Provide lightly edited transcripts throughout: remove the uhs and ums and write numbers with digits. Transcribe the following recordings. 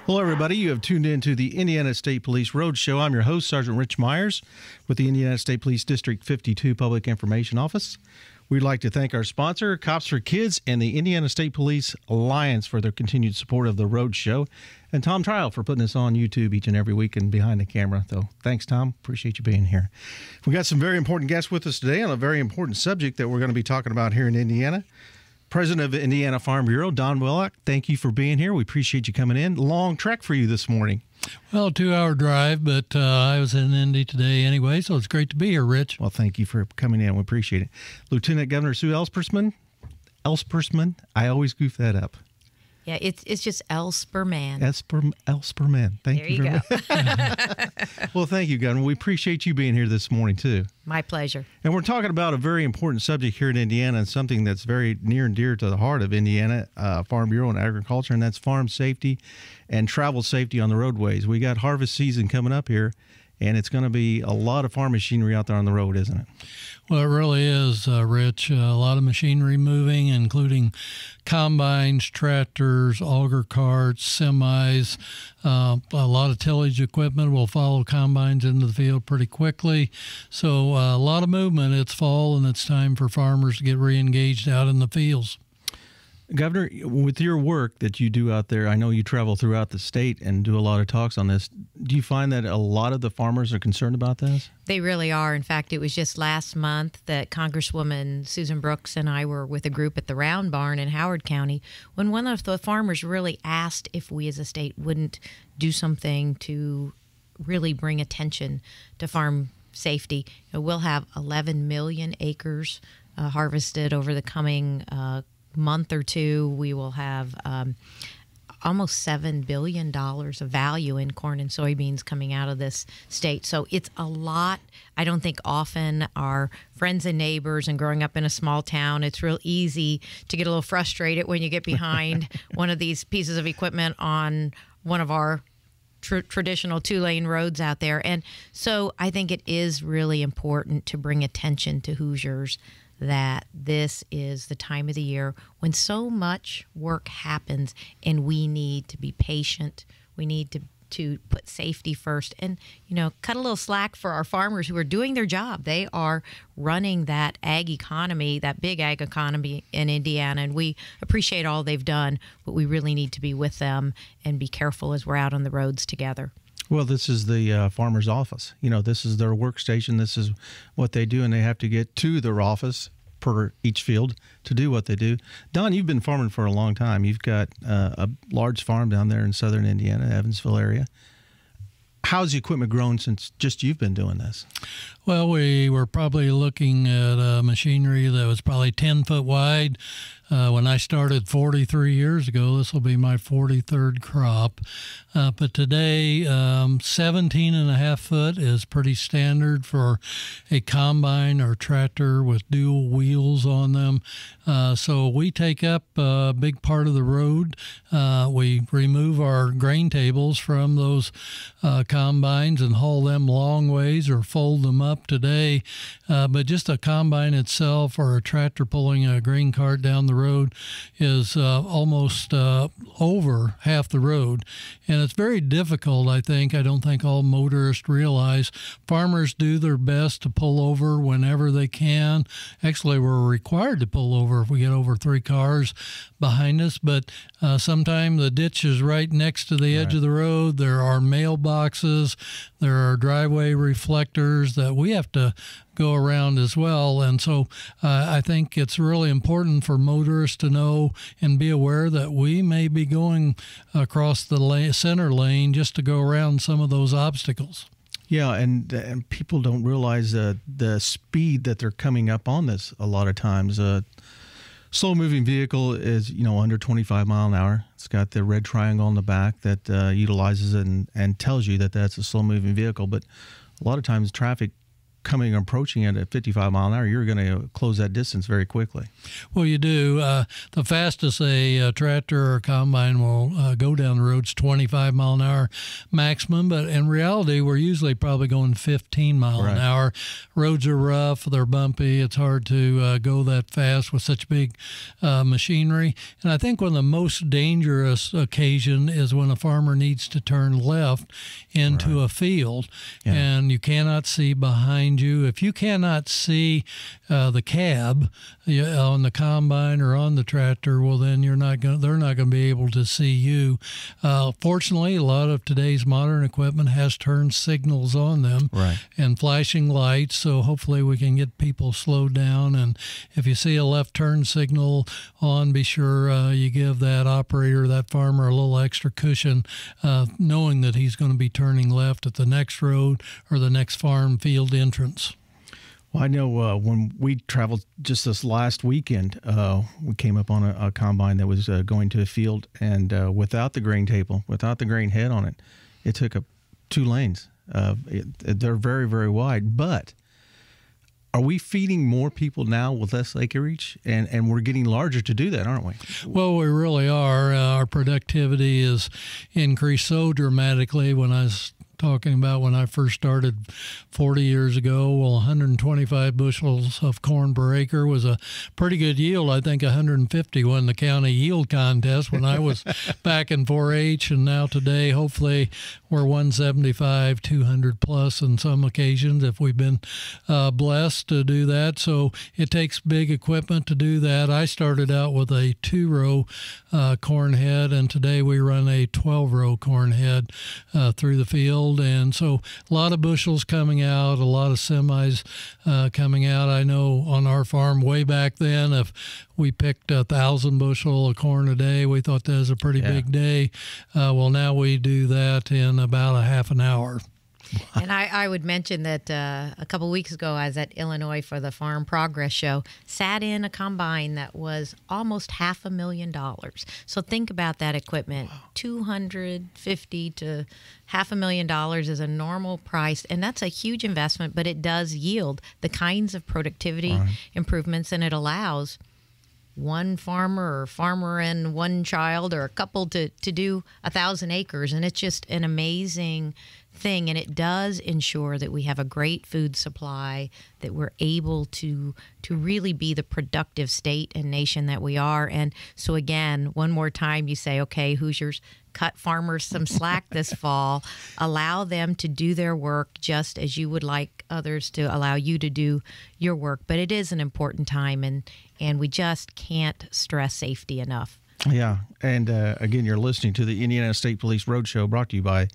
Hello, everybody. You have tuned in to the Indiana State Police Road Show. I'm your host, Sergeant Rich Myers, with the Indiana State Police District 52 Public Information Office. We'd like to thank our sponsor, Cops for Kids, and the Indiana State Police Alliance for their continued support of the Road Show, and Tom Trial for putting us on YouTube each and every week and behind the camera. So thanks, Tom. Appreciate you being here. We got some very important guests with us today on a very important subject that we're going to be talking about here in Indiana. President of Indiana Farm Bureau, Don Willock, thank you for being here. We appreciate you coming in. Long trek for you this morning. Well, 2-hour drive, but I was in Indy today anyway, so it's great to be here, Rich. Well, thank you for coming in. We appreciate it. Lieutenant Governor Sue Ellspermann, I always goof that up. Yeah, it's just Ellspermann. Ellspermann. Thank you very much. Well, thank you, Governor. We appreciate you being here this morning, too. My pleasure. And we're talking about a very important subject here in Indiana, and something that's very near and dear to the heart of Indiana Farm Bureau and Agriculture, and that's farm safety and travel safety on the roadways. We got harvest season coming up here, and it's going to be a lot of farm machinery out there on the road, isn't it? Well, it really is, Rich. A lot of machinery moving, including combines, tractors, auger carts, semis. A lot of tillage equipment will follow combines into the field pretty quickly. So a lot of movement. It's fall, and it's time for farmers to get re-engaged out in the fields. Governor, with your work that you do out there, I know you travel throughout the state and do a lot of talks on this. Do you find that a lot of the farmers are concerned about this? They really are. In fact, it was just last month that Congresswoman Susan Brooks and I were with a group at the Round Barn in Howard County when one of the farmers really asked if we as a state wouldn't do something to really bring attention to farm safety. We'll have 11 million acres harvested over the coming month or two. We will have almost $7 billion of value in corn and soybeans coming out of this state. So it's a lot. I don't think often our friends and neighbors, and growing up in a small town, it's real easy to get a little frustrated when you get behind one of these pieces of equipment on one of our traditional two-lane roads out there. And so I think it is really important to bring attention to Hoosiers that this is the time of the year when so much work happens, and we need to be patient. We need to put safety first, and cut a little slack for our farmers who are doing their job. They are running that ag economy, that big ag economy in Indiana, and we appreciate all they've done, but we really need to be with them and be careful as we're out on the roads together. Well, this is the farmer's office. This is their workstation. This is what they do, and they have to get to their office per each field to do what they do. Don, you've been farming for a long time. You've got a large farm down there in southern Indiana, Evansville area. How's the equipment grown since just you've been doing this? Well, we were probably looking at machinery that was probably 10 foot wide. When I started 43 years ago, this will be my 43rd crop. But today, 17.5 foot is pretty standard for a combine or tractor with dual wheels on them. So we take up a big part of the road. We remove our grain tables from those combines and haul them long ways or fold them up today. But just a combine itself or a tractor pulling a grain cart down the road is almost over half the road. And it's very difficult, I think. I don't think all motorists realize. Farmers do their best to pull over whenever they can. Actually, we're required to pull over if we get over 3 cars behind us. But sometimes the ditch is right next to the edge of the road. There are mailboxes. There are driveway reflectors that we have to go around as well. And so I think it's really important for motorists to know and be aware that we may be going across the center lane just to go around some of those obstacles. Yeah, and people don't realize the speed that they're coming up on this a lot of times. Slow-moving vehicle is, under 25 mile an hour. It's got the red triangle on the back that utilizes it and tells you that that's a slow-moving vehicle. But a lot of times traffic approaching it at 55 mile an hour, you're going to close that distance very quickly. Well, you do. The fastest a tractor or combine will go down the road is 25 mile an hour maximum, but in reality, we're usually probably going 15 mile an hour. Roads are rough, they're bumpy. It's hard to go that fast with such big machinery. And I think one of the most dangerous occasion is when a farmer needs to turn left into a field, and you cannot see behind you. If you cannot see the cab on the combine or on the tractor, well, then they're not going to be able to see you. Fortunately, a lot of today's modern equipment has turn signals on them and flashing lights, so hopefully we can get people slowed down. And if you see a left turn signal on, be sure you give that operator, that farmer, a little extra cushion, knowing that he's going to be turning left at the next road or the next farm field entrance. Well, I know when we traveled just this last weekend, we came up on a combine that was going to a field, and without the grain table, without the grain head on it, it took up 2 lanes. They're very, very wide. But are we feeding more people now with less acreage? And we're getting larger to do that, aren't we? Well, we really are. Our productivity is increased so dramatically. When I was talking about when I first started 40 years ago, well, 125 bushels of corn per acre was a pretty good yield. I think 150 won the county yield contest when I was back in 4-H, and now today, hopefully, we're 175, 200 plus on some occasions if we've been blessed to do that. So it takes big equipment to do that. I started out with a 2-row corn head, and today we run a 12-row corn head through the field. And so a lot of bushels coming out, a lot of semis coming out. I know on our farm way back then, if we picked 1,000 bushel of corn a day, we thought that was a pretty big day. Well, now we do that in about a half an hour. And I would mention that a couple weeks ago, I was at Illinois for the Farm Progress Show, sat in a combine that was almost $500,000. So think about that equipment. $250,000 to $500,000 is a normal price, and that's a huge investment, but it does yield the kinds of productivity improvements, and it allows one farmer or farmer and one child or a couple to do 1,000 acres, and it's just an amazing thing, and it does ensure that we have a great food supply, that we're able to really be the productive state and nation that we are. And so again, one more time, you say, okay, Hoosiers, cut farmers some slack this fall, allow them to do their work just as you would like others to allow you to do your work. But it is an important time, and we just can't stress safety enough. Yeah, and again, you're listening to the Indiana State Police Roadshow, brought to you by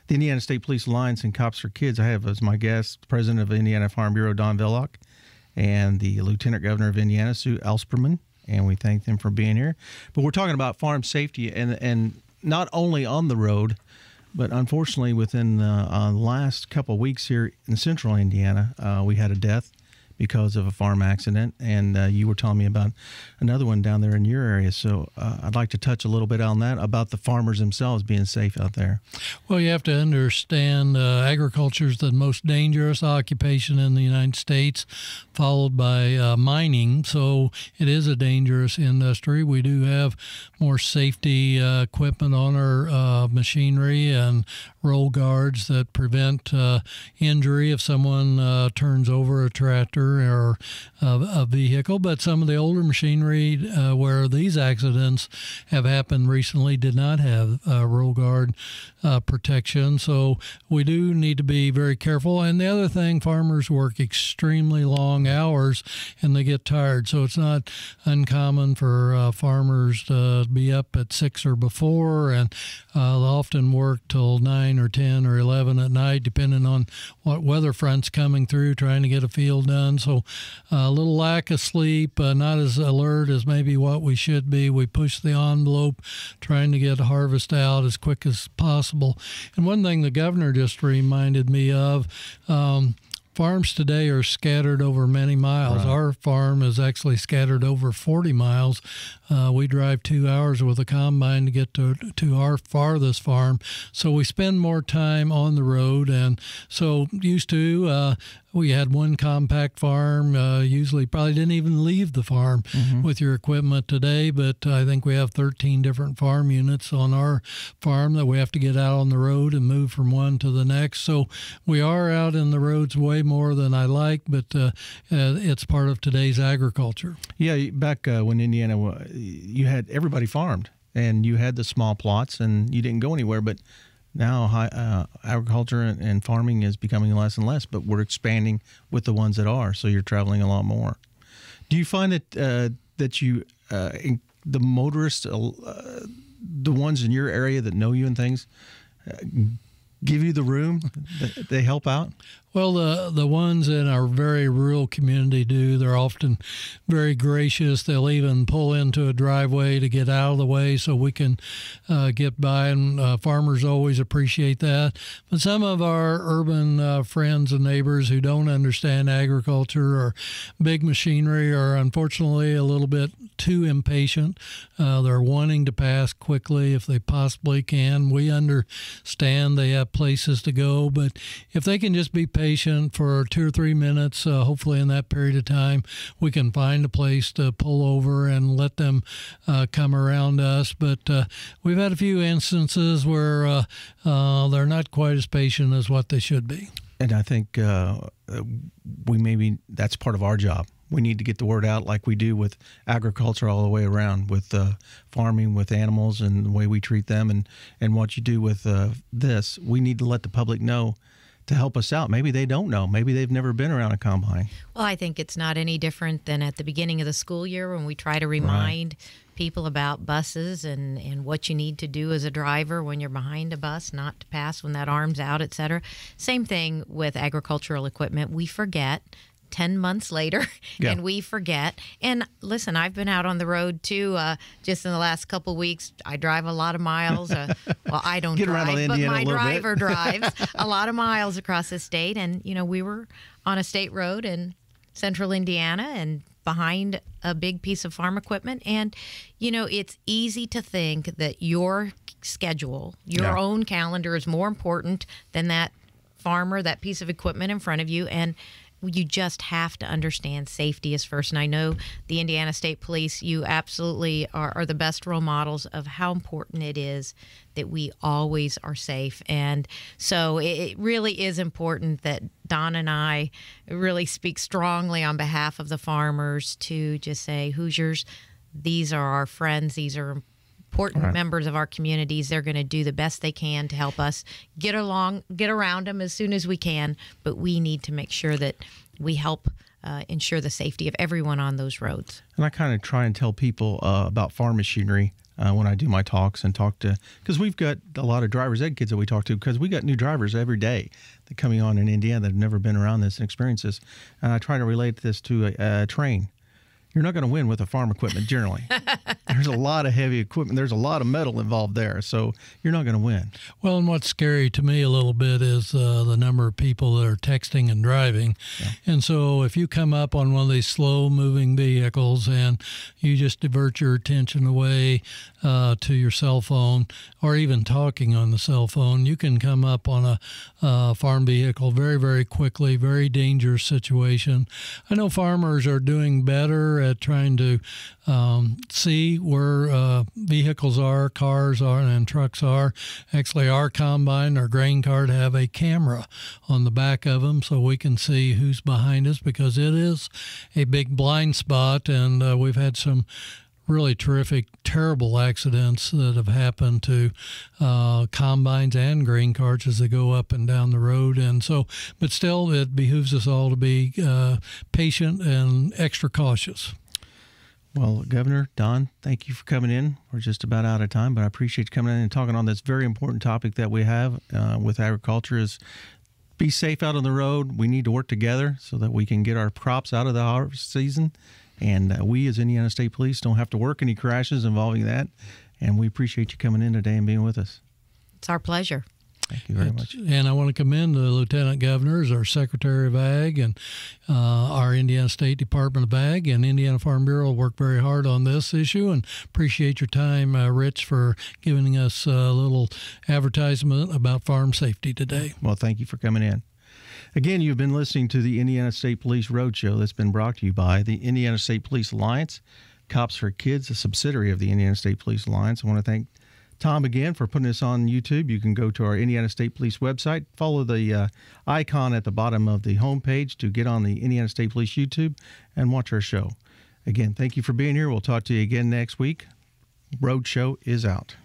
the Indiana State Police Alliance and Cops for Kids. I have as my guest President of the Indiana Farm Bureau, Don Vellock, and the Lieutenant Governor of Indiana, Sue Ellspermann, and we thank them for being here. But we're talking about farm safety, and not only on the road, but unfortunately within the last couple of weeks here in central Indiana, we had a death because of a farm accident, and you were telling me about another one down there in your area. So I'd like to touch a little bit on that, about the farmers themselves being safe out there. Well, you have to understand agriculture is the most dangerous occupation in the United States, followed by mining. So it is a dangerous industry. We do have more safety equipment on our machinery and roll guards that prevent injury if someone turns over a tractor or a vehicle. But some of the older machinery where these accidents have happened recently did not have roll guard protection. So we do need to be very careful. And the other thing, farmers work extremely long hours and they get tired. So it's not uncommon for farmers to be up at 6 or before, and they'll often work till 9 or 10 or 11 at night, depending on what weather front's coming through, trying to get a field done. So a little lack of sleep, not as alert as maybe what we should be. We push the envelope, trying to get harvest out as quick as possible. And one thing the governor just reminded me of, farms today are scattered over many miles. Right. Our farm is actually scattered over 40 miles. We drive 2 hours with a combine to get to our farthest farm. So we spend more time on the road. And so used to, we had one compact farm. Usually probably didn't even leave the farm with your equipment today, but I think we have 13 different farm units on our farm that we have to get out on the road and move from one to the next. So we are out in the roads way more than I like, but it's part of today's agriculture. Yeah, back when Indiana, you had everybody farmed, and you had the small plots, and you didn't go anywhere, but now agriculture and farming is becoming less and less, but we're expanding with the ones that are, so you're traveling a lot more. Do you find that the motorists, the ones in your area that know you and things, give you the room? They help out? Well, the ones in our very rural community do. They're often very gracious. They'll even pull into a driveway to get out of the way so we can get by, and farmers always appreciate that. But some of our urban friends and neighbors who don't understand agriculture or big machinery are unfortunately a little bit too impatient. They're wanting to pass quickly if they possibly can. We understand they have places to go, but if they can just be patient for 2 or 3 minutes, hopefully in that period of time, we can find a place to pull over and let them come around us. But we've had a few instances where they're not quite as patient as what they should be. And I think that's part of our job. We need to get the word out like we do with agriculture all the way around, with farming, with animals, and the way we treat them, and what you do with this. We need to let the public know to help us out. Maybe they don't know. Maybe they've never been around a combine. Well, I think it's not any different than at the beginning of the school year when we try to remind people about buses and what you need to do as a driver when you're behind a bus, not to pass when that arm's out, et cetera. Same thing with agricultural equipment. We forget 10 months later, and we forget. And listen, I've been out on the road too. Just in the last couple of weeks, I drive a lot of miles. Well, I don't drive, but my driver drives a lot of miles across the state. And we were on a state road in central Indiana and behind a big piece of farm equipment. And it's easy to think that your schedule, your own calendar, is more important than that farmer, that piece of equipment in front of you. And you just have to understand safety is first. And I know the Indiana State Police, you absolutely are the best role models of how important it is that we always are safe. And so it really is important that Don and I really speak strongly on behalf of the farmers to just say, Hoosiers, these are our friends. These are important members of our communities. They're going to do the best they can to help us get around them as soon as we can, but we need to make sure that we help ensure the safety of everyone on those roads. And I kind of try and tell people about farm machinery when I do my talks and because we've got a lot of driver's ed kids that we talk to, because we got new drivers every day that coming on in Indiana that have never been around this and experienced this. And I try to relate this to a train. You're not going to win with a farm equipment generally. There's a lot of heavy equipment. There's a lot of metal involved there, so you're not going to win. Well, and what's scary to me a little bit is the number of people that are texting and driving. Yeah. And so if you come up on one of these slow-moving vehicles and you just divert your attention away to your cell phone or even talking on the cell phone, you can come up on a farm vehicle very, very quickly, very dangerous situation. I know farmers are doing better at trying to see where vehicles are, cars are, and trucks are. Actually, our combine, our grain cart, have a camera on the back of them so we can see who's behind us, because it is a big blind spot, and we've had some really terrific, terrible accidents that have happened to combines and grain carts as they go up and down the road. And so, but still, it behooves us all to be patient and extra cautious. Well, Governor, Don, thank you for coming in. We're just about out of time, but I appreciate you coming in and talking on this very important topic that we have with agriculture is be safe out on the road. We need to work together so that we can get our crops out of the harvest season. And we as Indiana State Police don't have to work any crashes involving that. And we appreciate you coming in today and being with us. It's our pleasure. Thank you very much. And I want to commend the Lieutenant Governors, our Secretary of Ag, and our Indiana State Department of Ag and Indiana Farm Bureau worked very hard on this issue, and appreciate your time, Rich, for giving us a little advertisement about farm safety today. Well, thank you for coming in. Again, you've been listening to the Indiana State Police Roadshow that's been brought to you by the Indiana State Police Alliance, Cops for Kids, a subsidiary of the Indiana State Police Alliance. I want to thank Tom again for putting this on YouTube. You can go to our Indiana State Police website, follow the icon at the bottom of the homepage to get on the Indiana State Police YouTube and watch our show. Again, thank you for being here. We'll talk to you again next week. Roadshow is out.